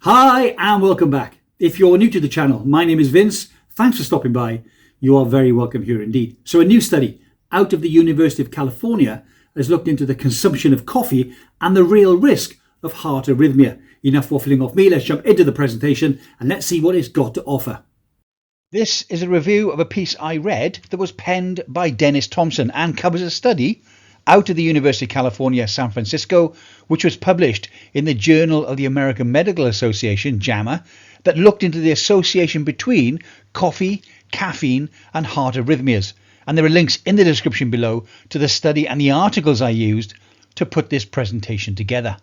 Hi and welcome back. If you're new to the channel, my name is Vince. Thanks for stopping by. You are very welcome here indeed. So a new study out of the University of California has looked into the consumption of coffee and the real risk of heart arrhythmia. Enough waffling off me, let's jump into the presentation and let's see what it's got to offer. This is a review of a piece I read that was penned by Dennis Thompson and covers a study out of the University of California, San Francisco, which was published in the Journal of the American Medical Association, JAMA, that looked into the association between coffee, caffeine and heart arrhythmias. And there are links in the description below to the study and the articles I used to put this presentation together.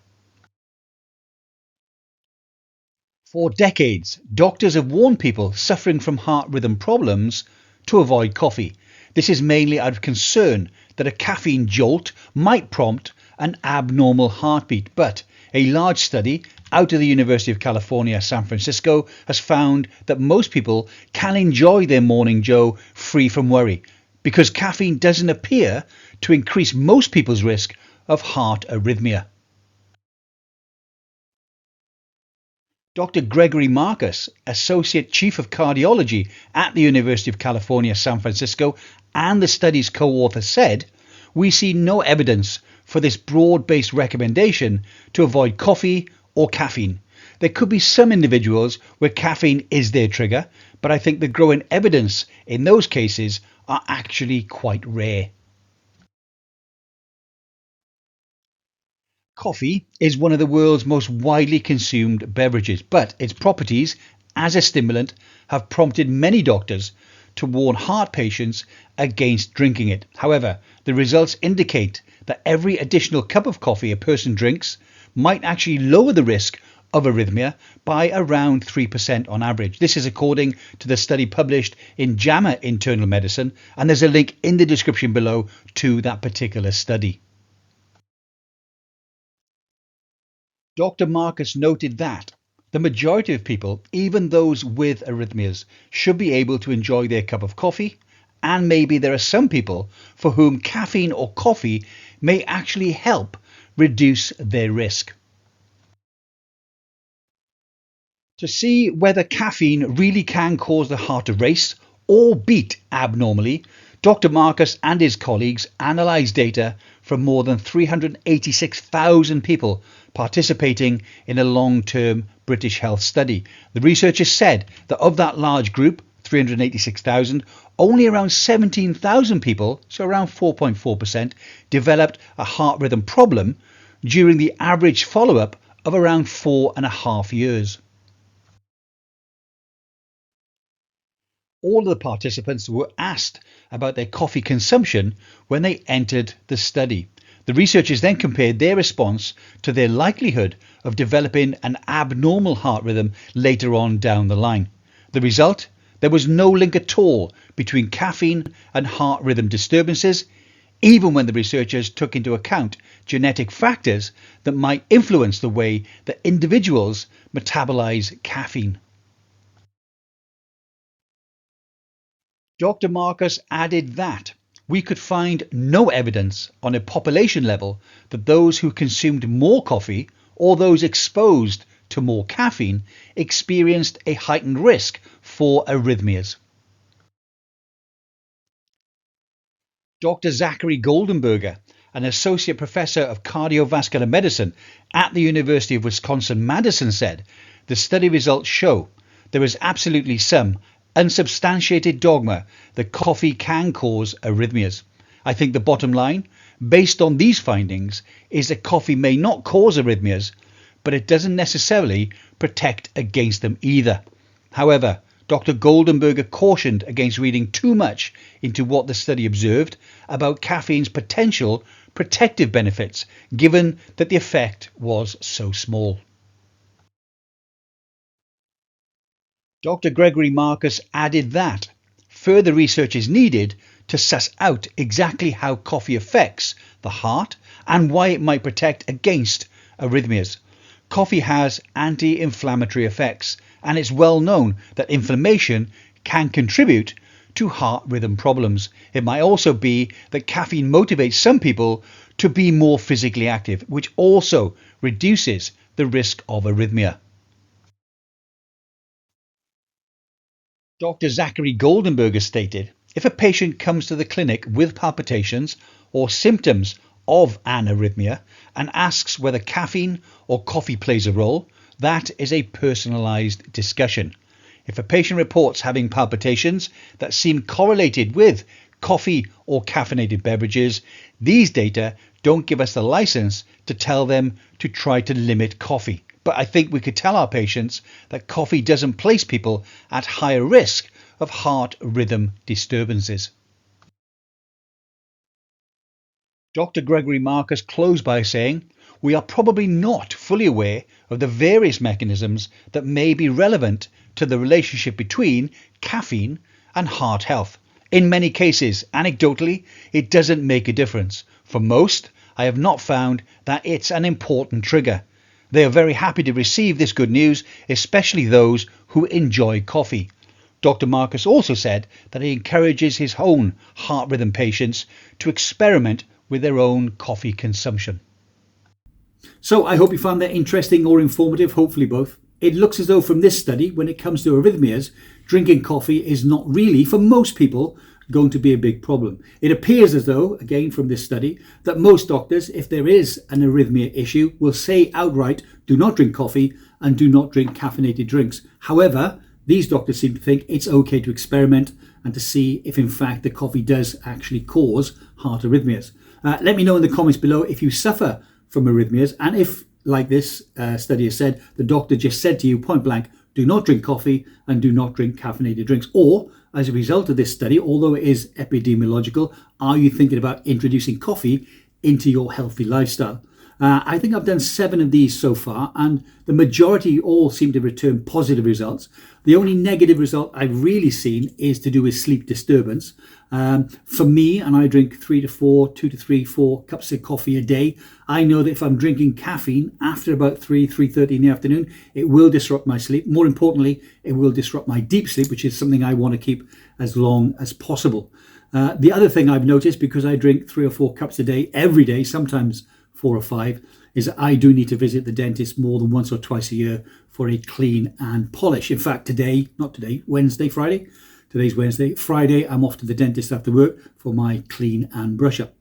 For decades, doctors have warned people suffering from heart rhythm problems to avoid coffee. This is mainly out of concern that a caffeine jolt might prompt an abnormal heartbeat. But a large study out of the University of California, San Francisco, has found that most people can enjoy their morning joe free from worry, because caffeine doesn't appear to increase most people's risk of heart arrhythmia. Dr. Gregory Marcus, Associate Chief of Cardiology at the University of California, San Francisco, and the study's co-author said, "We see no evidence for this broad-based recommendation to avoid coffee or caffeine. There could be some individuals where caffeine is their trigger, but I think the growing evidence in those cases are actually quite rare." Coffee is one of the world's most widely consumed beverages, but its properties as a stimulant have prompted many doctors to warn heart patients against drinking it. However, the results indicate that every additional cup of coffee a person drinks might actually lower the risk of arrhythmia by around 3% on average. This is according to the study published in JAMA Internal Medicine, and there's a link in the description below to that particular study. Dr. Marcus noted that the majority of people, even those with arrhythmias, should be able to enjoy their cup of coffee, and maybe there are some people for whom caffeine or coffee may actually help reduce their risk. To see whether caffeine really can cause the heart to race or beat abnormally, Dr. Marcus and his colleagues analysed data from more than 386,000 people participating in a long-term British health study. The researchers said that of that large group, 386,000, only around 17,000 people, so around 4.4%, developed a heart rhythm problem during the average follow-up of around 4.5 years. All of the participants were asked about their coffee consumption when they entered the study. The researchers then compared their response to their likelihood of developing an abnormal heart rhythm later on down the line. The result? There was no link at all between caffeine and heart rhythm disturbances, even when the researchers took into account genetic factors that might influence the way that individuals metabolize caffeine. Dr. Marcus added that we could find no evidence on a population level that those who consumed more coffee or those exposed to more caffeine experienced a heightened risk for arrhythmias. Dr. Zachary Goldenberger, an associate professor of cardiovascular medicine at the University of Wisconsin-Madison, said, "The study results show there is absolutely some unsubstantiated dogma that coffee can cause arrhythmias. I think the bottom line, based on these findings, is that coffee may not cause arrhythmias, but it doesn't necessarily protect against them either." However, Dr. Goldenberger cautioned against reading too much into what the study observed about caffeine's potential protective benefits, given that the effect was so small. Dr. Gregory Marcus added that further research is needed to suss out exactly how coffee affects the heart and why it might protect against arrhythmias. Coffee has anti-inflammatory effects, and it's well known that inflammation can contribute to heart rhythm problems. It might also be that caffeine motivates some people to be more physically active, which also reduces the risk of arrhythmia. Dr. Zachary Goldenberger stated, if a patient comes to the clinic with palpitations or symptoms of an arrhythmia and asks whether caffeine or coffee plays a role, that is a personalised discussion. If a patient reports having palpitations that seem correlated with coffee or caffeinated beverages, these data don't give us the license to tell them to try to limit coffee. But I think we could tell our patients that coffee doesn't place people at higher risk of heart rhythm disturbances. Dr. Gregory Marcus closed by saying, we are probably not fully aware of the various mechanisms that may be relevant to the relationship between caffeine and heart health. In many cases, anecdotally, it doesn't make a difference. For most, I have not found that it's an important trigger. They are very happy to receive this good news, especially those who enjoy coffee. Dr. Marcus also said that he encourages his own heart rhythm patients to experiment with their own coffee consumption. So I hope you found that interesting or informative, hopefully both. It looks as though from this study, when it comes to arrhythmias, drinking coffee is not really, for most people, going to be a big problem. It appears as though, again from this study, that most doctors, if there is an arrhythmia issue, will say outright, do not drink coffee and do not drink caffeinated drinks. However, these doctors seem to think it's okay to experiment and to see if in fact the coffee does actually cause heart arrhythmias. Let me know in the comments below if you suffer from arrhythmias, and if, like this study has said, the doctor just said to you point blank, do not drink coffee and do not drink caffeinated drinks. Or, as a result of this study, although it is epidemiological, are you thinking about introducing coffee into your healthy lifestyle? I think I've done 7 of these so far, and the majority all seem to return positive results. The only negative result I've really seen is to do with sleep disturbance. For me, and I drink 2 to 3, 4 cups of coffee a day, I know that if I'm drinking caffeine after about 3:30 in the afternoon, it will disrupt my sleep. More importantly, it will disrupt my deep sleep, which is something I want to keep as long as possible. The other thing I've noticed, because I drink 3 or 4 cups a day every day, sometimes 4 or 5, is that I do need to visit the dentist more than once or twice a year for a clean and polish. In fact, Friday, today's Wednesday, Friday, I'm off to the dentist after work for my clean and brush up.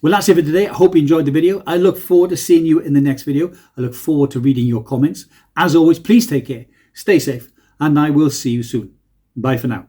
Well, that's it for today. I hope you enjoyed the video. I look forward to seeing you in the next video. I look forward to reading your comments. As always, please take care, stay safe, and I will see you soon. Bye for now.